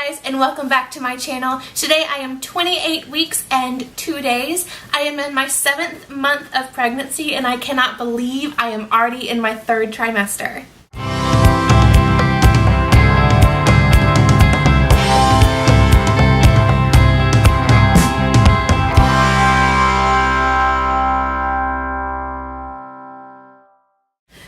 guys, and welcome back to my channel. Today I am 28 weeks and 2 days. I am in my 7th month of pregnancy and I cannot believe I am already in my 3rd trimester.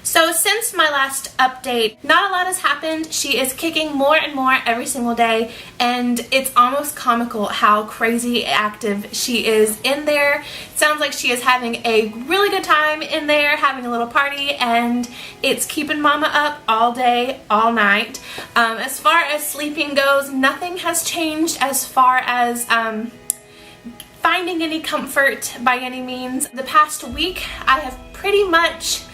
So since my last update, not a lot has happened. She is kicking more and more every single day, and it's almost comical how crazy active she is in there. It sounds like she is having a really good time in there, having a little party, and it's keeping mama up all day, all night. As far as sleeping goes, nothing has changed as far as finding any comfort by any means. The past week, I have pretty much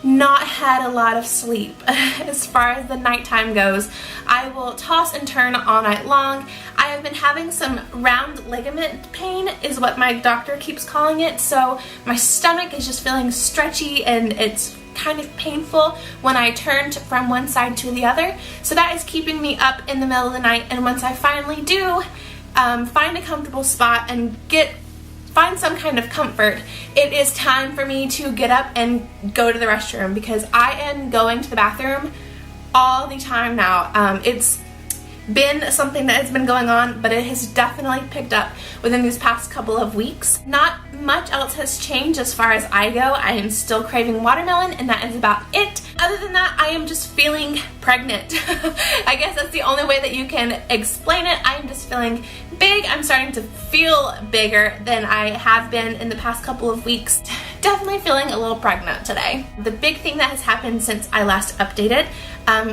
not had a lot of sleep as far as the nighttime goes. I will toss and turn all night long. I have been having some round ligament pain is what my doctor keeps calling it, so my stomach is just feeling stretchy and it's kind of painful when I turn from one side to the other, so that is keeping me up in the middle of the night. And once I finally do find a comfortable spot and find some kind of comfort, it is time for me to get up and go to the restroom because I am going to the bathroom all the time now. It's been something that has been going on, but it has definitely picked up within these past couple of weeks. Not much else has changed as far as I go. I am still craving watermelon, and that is about it. Other than that, I am just feeling pregnant. I guess that's the only way that you can explain it. I am just feeling big. I'm starting to feel bigger than I have been in the past couple of weeks. Definitely feeling a little pregnant today. The big thing that has happened since I last updated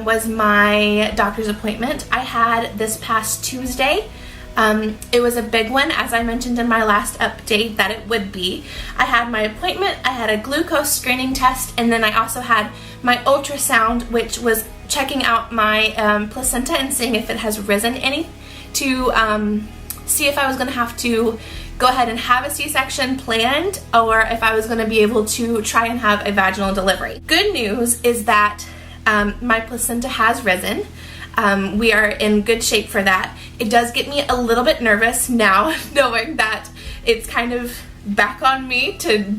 was my doctor's appointment I had this past Tuesday. It was a big one, as I mentioned in my last update that it would be. I had my appointment, I had a glucose screening test, and then I also had my ultrasound, which was checking out my placenta and seeing if it has risen any to see if I was going to have to go ahead and have a C-section planned or if I was going to be able to try and have a vaginal delivery. Good news is that my placenta has risen. We are in good shape for that. It does get me a little bit nervous now knowing that it's kind of back on me to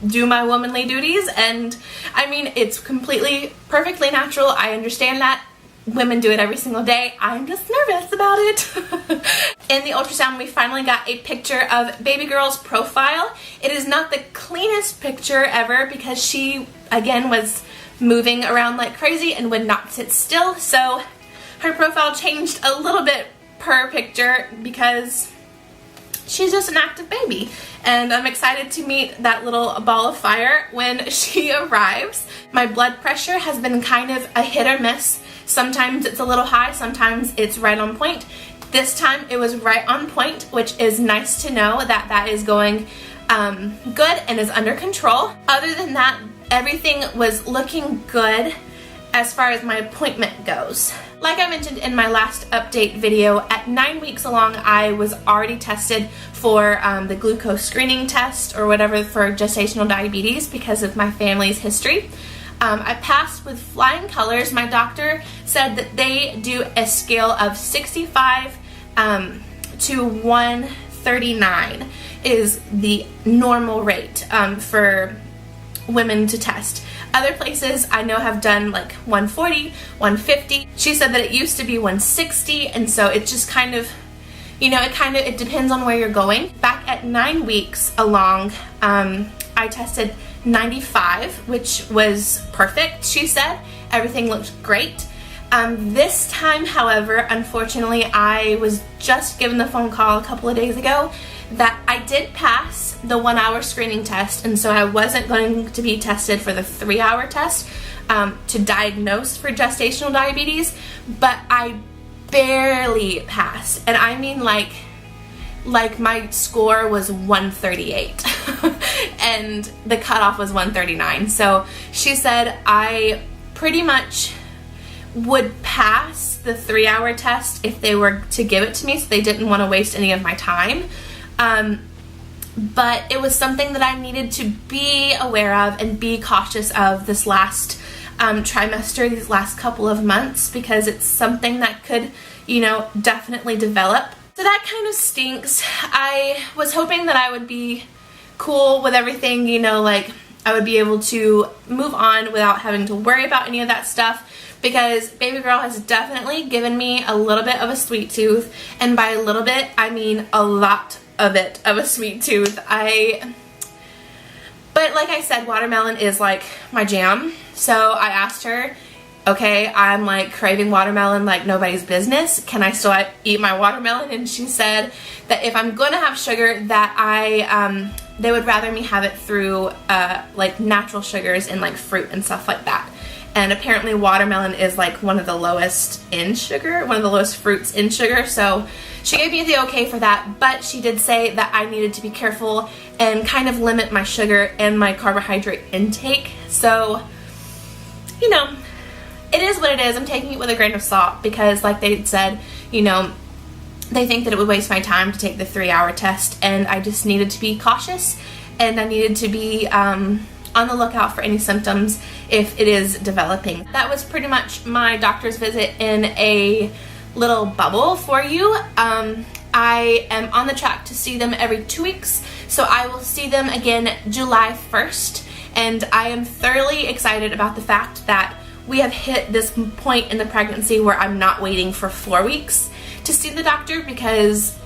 do my womanly duties, and I mean, it's completely perfectly natural. I understand that. Women do it every single day. I'm just nervous about it. In the ultrasound, we finally got a picture of baby girl's profile. It is not the cleanest picture ever because she, again, was moving around like crazy and would not sit still. So her profile changed a little bit per picture because she's just an active baby. And I'm excited to meet that little ball of fire when she arrives. My blood pressure has been kind of a hit or miss. Sometimes it's a little high, sometimes it's right on point. This time it was right on point, which is nice to know that that is going good and is under control. Other than that, everything was looking good as far as my appointment goes. Like I mentioned in my last update video, at 9 weeks along, I was already tested for the glucose screening test or whatever for gestational diabetes because of my family's history. I passed with flying colors. My doctor said that they do a scale of 65 to 139 is the normal rate for women to test. Other places I know have done like 140, 150. She said that it used to be 160, and so it just kind of, you know, it depends on where you're going. Back at 9 weeks along, I tested 95, which was perfect, she said. Everything looked great. This time, however, unfortunately, I was just given the phone call a couple of days ago that I did pass the 1-hour screening test, and so I wasn't going to be tested for the 3-hour test to diagnose for gestational diabetes, but I barely passed. And I mean like my score was 138 and the cutoff was 139. So she said I pretty much would pass the 3-hour test if they were to give it to me, so they didn't want to waste any of my time. But it was something that I needed to be aware of and be cautious of this last trimester, these last couple of months, because it's something that could you know, definitely develop. So that kind of stinks. I was hoping that I would be cool with everything, you know, like I would be able to move on without having to worry about any of that stuff, because baby girl has definitely given me a little bit of a sweet tooth, and by a little bit I mean a lot of it of a sweet tooth. But like I said, watermelon is like my jam. So I asked her, okay, I'm like craving watermelon like nobody's business. Can I still eat my watermelon? And she said that if I'm gonna have sugar, that they would rather me have it through like natural sugars and like fruit and stuff like that. And apparently watermelon is like one of the lowest in sugar, one of the lowest fruits in sugar. So she gave me the okay for that, but she did say that I needed to be careful and kind of limit my sugar and my carbohydrate intake. So, you know, it is what it is. I'm taking it with a grain of salt because, like they said, you know, they think that it would waste my time to take the 3-hour test, and I just needed to be cautious, and I needed to be on the lookout for any symptoms if it is developing. That was pretty much my doctor's visit in a little bubble for you. I am on the track to see them every 2 weeks, so I will see them again July 1st, and I am thoroughly excited about the fact that we have hit this point in the pregnancy where I'm not waiting for 4 weeks to see the doctor, because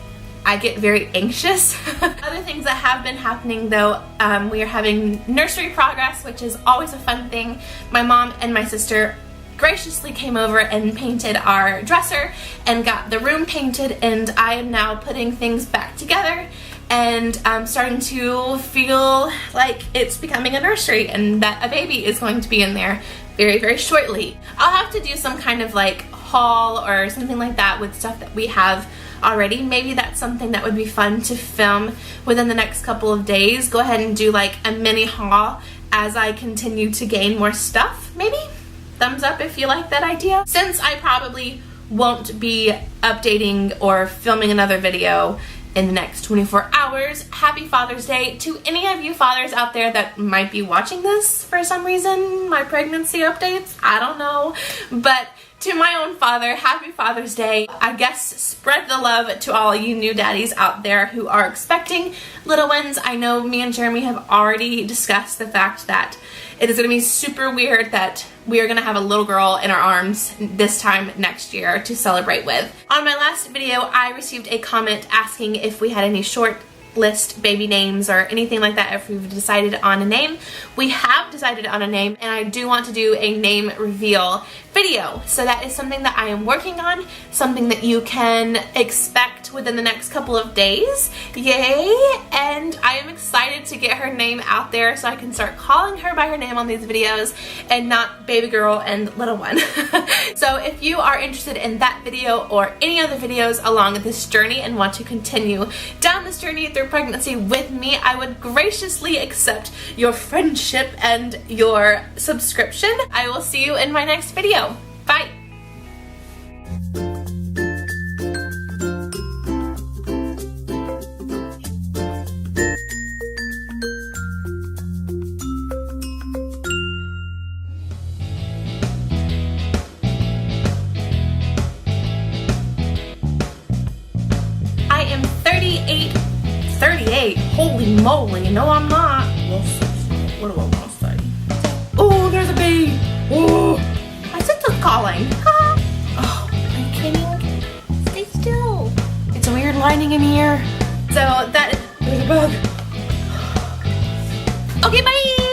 I get very anxious. Other things that have been happening though, we are having nursery progress, which is always a fun thing. My mom and my sister graciously came over and painted our dresser and got the room painted, and I am now putting things back together, and I'm starting to feel like it's becoming a nursery and that a baby is going to be in there very, very shortly. I'll have to do some kind of like haul or something like that with stuff that we have already. Maybe that's something that would be fun to film within the next couple of days. Go ahead and do like a mini haul as I continue to gain more stuff, maybe? Thumbs up if you like that idea. Since I probably won't be updating or filming another video in the next 24 hours, happy Father's Day to any of you fathers out there that might be watching this for some reason, my pregnancy updates, I don't know. But to my own father, happy Father's Day. I guess spread the love to all you new daddies out there who are expecting little ones. I know me and Jeremy have already discussed the fact that it is going to be super weird that we are going to have a little girl in our arms this time next year to celebrate with. On my last video, I received a comment asking if we had any short list baby names or anything like that, if we've decided on a name. We have decided on a name, and I do want to do a name reveal video. So that is something that I am working on, something that you can expect within the next couple of days. Yay! And I am excited to get her name out there so I can start calling her by her name on these videos and not baby girl and little one. So if you are interested in that video or any other videos along this journey and want to continue down this journey through pregnancy with me, I would graciously accept your friendship and your subscription. I will see you in my next video. Bye! I am 38. Holy moly, no I'm not. What do I want to say? Oh, there's a bee. Oh, my sister's calling. Oh, are you kidding? Stay still. It's a weird lining in here. So there's a bug. Okay, bye.